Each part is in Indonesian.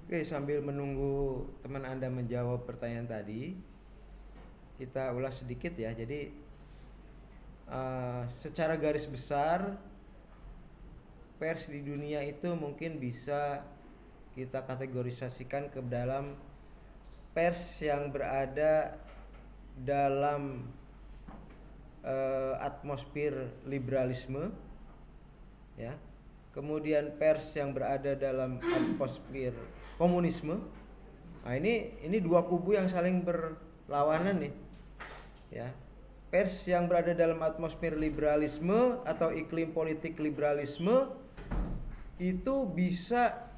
Oke, sambil menunggu teman Anda menjawab pertanyaan tadi, kita ulas sedikit ya. Jadi, secara garis besar, pers di dunia itu mungkin bisa kita kategorisasikan ke dalam pers yang berada dalam atmosfer liberalisme, ya. Kemudian pers yang berada dalam atmosfer komunisme. Nah, ini dua kubu yang saling berlawanan nih, ya. Pers yang berada dalam atmosfer liberalisme atau iklim politik liberalisme itu bisa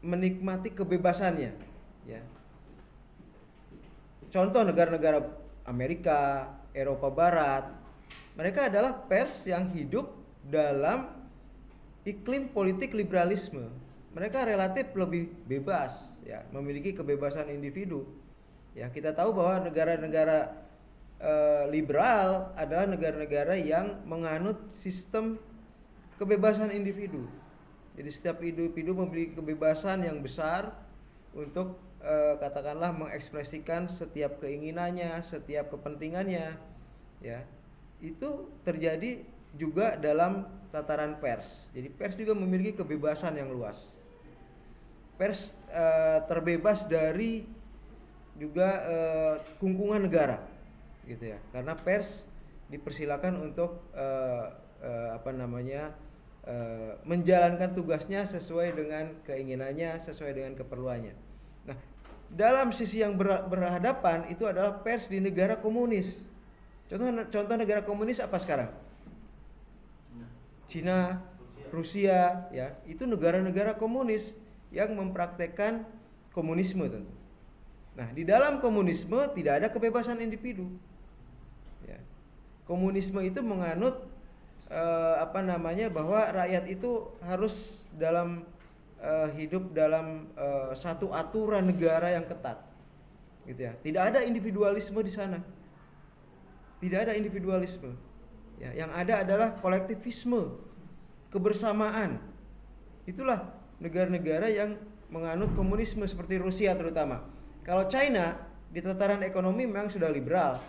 menikmati kebebasannya, ya. Contoh negara-negara Amerika, Eropa Barat, mereka adalah pers yang hidup dalam iklim politik liberalisme. Mereka relatif lebih bebas, ya, memiliki kebebasan individu. Ya, kita tahu bahwa negara-negara liberal adalah negara-negara yang menganut sistem kebebasan individu. Jadi setiap individu memiliki kebebasan yang besar untuk katakanlah mengekspresikan setiap keinginannya, setiap kepentingannya, ya. Itu terjadi juga dalam tataran pers. Jadi pers juga memiliki kebebasan yang luas. Pers terbebas dari juga kungkungan negara, gitu ya. Karena pers dipersilakan untuk menjalankan tugasnya sesuai dengan keinginannya, sesuai dengan keperluannya. Nah, dalam sisi yang berhadapan itu adalah pers di negara komunis. Contoh negara komunis apa sekarang? Cina, Rusia, ya, itu negara-negara komunis yang mempraktekkan komunisme tentu. Nah, di dalam komunisme tidak ada kebebasan individu. Ya. Komunisme itu menganut bahwa rakyat itu harus hidup dalam satu aturan negara yang ketat, gitu ya. Tidak ada individualisme di sana. Tidak ada individualisme. Ya, yang ada adalah kolektivisme, kebersamaan. Itulah negara-negara yang menganut komunisme seperti Rusia terutama. Kalau China di tataran ekonomi memang sudah liberal.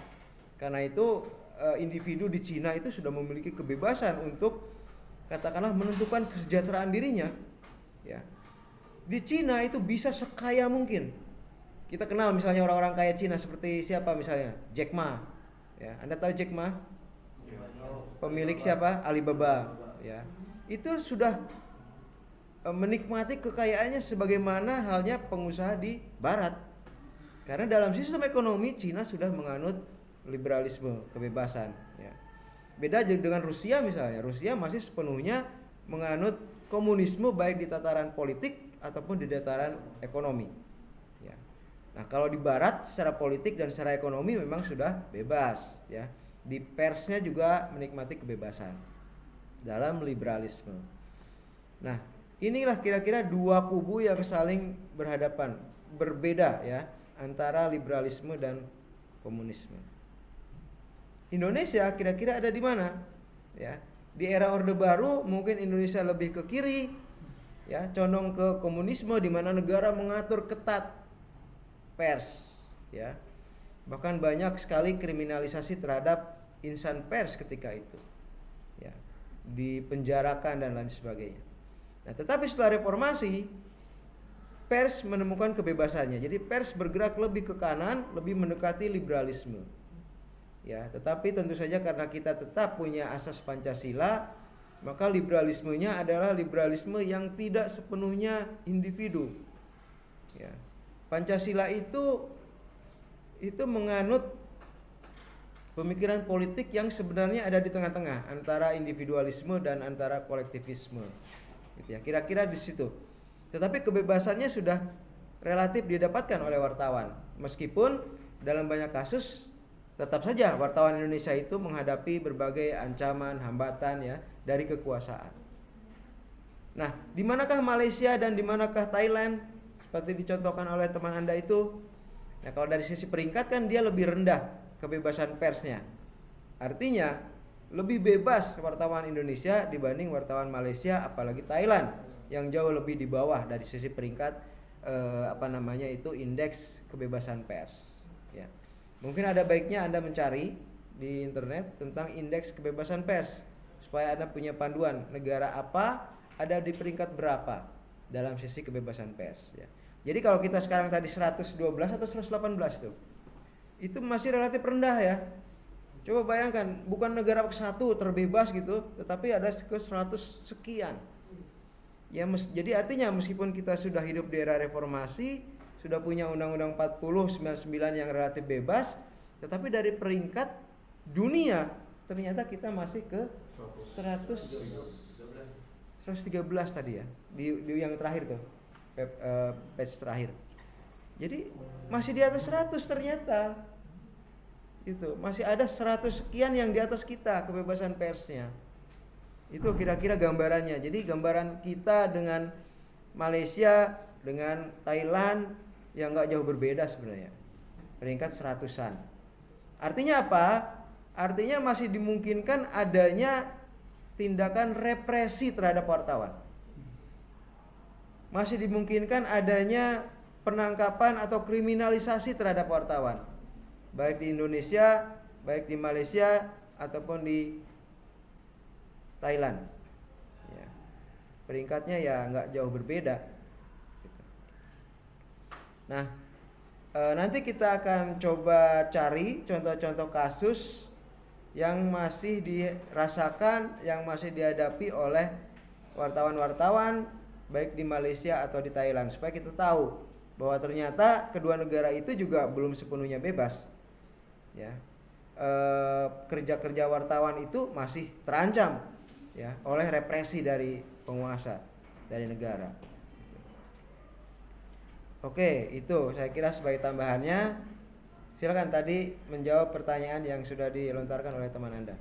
Karena itu individu di Cina itu sudah memiliki kebebasan untuk katakanlah menentukan kesejahteraan dirinya, ya. Di Cina itu bisa sekaya mungkin. Kita kenal misalnya orang-orang kaya Cina seperti siapa misalnya? Jack Ma. Ya, Anda tahu Jack Ma? Pemilik siapa? Alibaba, ya. Itu sudah menikmati kekayaannya sebagaimana halnya pengusaha di barat. Karena dalam sistem ekonomi Cina sudah menganut liberalisme, kebebasan, ya. Beda dengan Rusia misalnya. Rusia masih sepenuhnya menganut komunisme baik di tataran politik ataupun di tataran ekonomi, ya. Nah, kalau di barat secara politik dan secara ekonomi memang sudah bebas, ya. Di persnya juga menikmati kebebasan dalam liberalisme. Nah, inilah kira-kira dua kubu yang saling berhadapan, berbeda, ya, antara liberalisme dan komunisme. Indonesia kira-kira ada di mana? Ya, di era Orde Baru mungkin Indonesia lebih ke kiri, ya, condong ke komunisme di mana negara mengatur ketat pers, ya. Bahkan banyak sekali kriminalisasi terhadap insan pers ketika itu, ya, dipenjarakan dan lain sebagainya. Nah, tetapi setelah reformasi pers menemukan kebebasannya. Jadi pers bergerak lebih ke kanan, lebih mendekati liberalisme. Ya, tetapi tentu saja karena kita tetap punya asas Pancasila, maka liberalismenya adalah liberalisme yang tidak sepenuhnya individu. Ya. Pancasila itu menganut pemikiran politik yang sebenarnya ada di tengah-tengah antara individualisme dan antara kolektivisme. Gitu ya. Kira-kira di situ. Tetapi kebebasannya sudah relatif didapatkan oleh wartawan. Meskipun dalam banyak kasus tetap saja wartawan Indonesia itu menghadapi berbagai ancaman, hambatan, ya, dari kekuasaan. Nah, di manakah Malaysia dan di manakah Thailand seperti dicontohkan oleh teman Anda itu? Nah, kalau dari sisi peringkat kan dia lebih rendah kebebasan persnya. Artinya lebih bebas wartawan Indonesia dibanding wartawan Malaysia apalagi Thailand yang jauh lebih di bawah dari sisi peringkat indeks kebebasan pers. Ya. Mungkin ada baiknya Anda mencari di internet tentang indeks kebebasan pers supaya Anda punya panduan negara apa ada di peringkat berapa dalam sisi kebebasan pers. Ya. Jadi kalau kita sekarang tadi 112 atau 118 tuh, itu masih relatif rendah ya. Coba bayangkan, bukan negara satu terbebas gitu, tetapi ada ke 100 sekian. Ya, jadi artinya meskipun kita sudah hidup di era reformasi, sudah punya Undang-Undang 40 99 yang relatif bebas, tetapi dari peringkat dunia ternyata kita masih ke 113 tadi ya. Di yang terakhir tuh. Page terakhir. Jadi masih di atas 100 ternyata. Itu masih ada 100 sekian yang di atas kita kebebasan persnya. Itu kira-kira gambarannya. Jadi gambaran kita dengan Malaysia, dengan Thailand yang nggak jauh berbeda sebenarnya. Peringkat 100-an. Artinya apa? Artinya masih dimungkinkan adanya tindakan represi terhadap wartawan. Masih dimungkinkan adanya penangkapan atau kriminalisasi terhadap wartawan. Baik di Indonesia, baik di Malaysia ataupun di Thailand. Ya. Peringkatnya ya nggak jauh berbeda. Nah, nanti kita akan coba cari contoh-contoh kasus yang masih dirasakan, yang masih dihadapi oleh wartawan-wartawan baik di Malaysia atau di Thailand, supaya kita tahu bahwa ternyata kedua negara itu juga belum sepenuhnya bebas. Ya, kerja-kerja wartawan itu masih terancam ya oleh represi dari penguasa, dari negara. Oke, itu saya kira sebagai tambahannya. Silakan tadi menjawab pertanyaan yang sudah dilontarkan oleh teman Anda.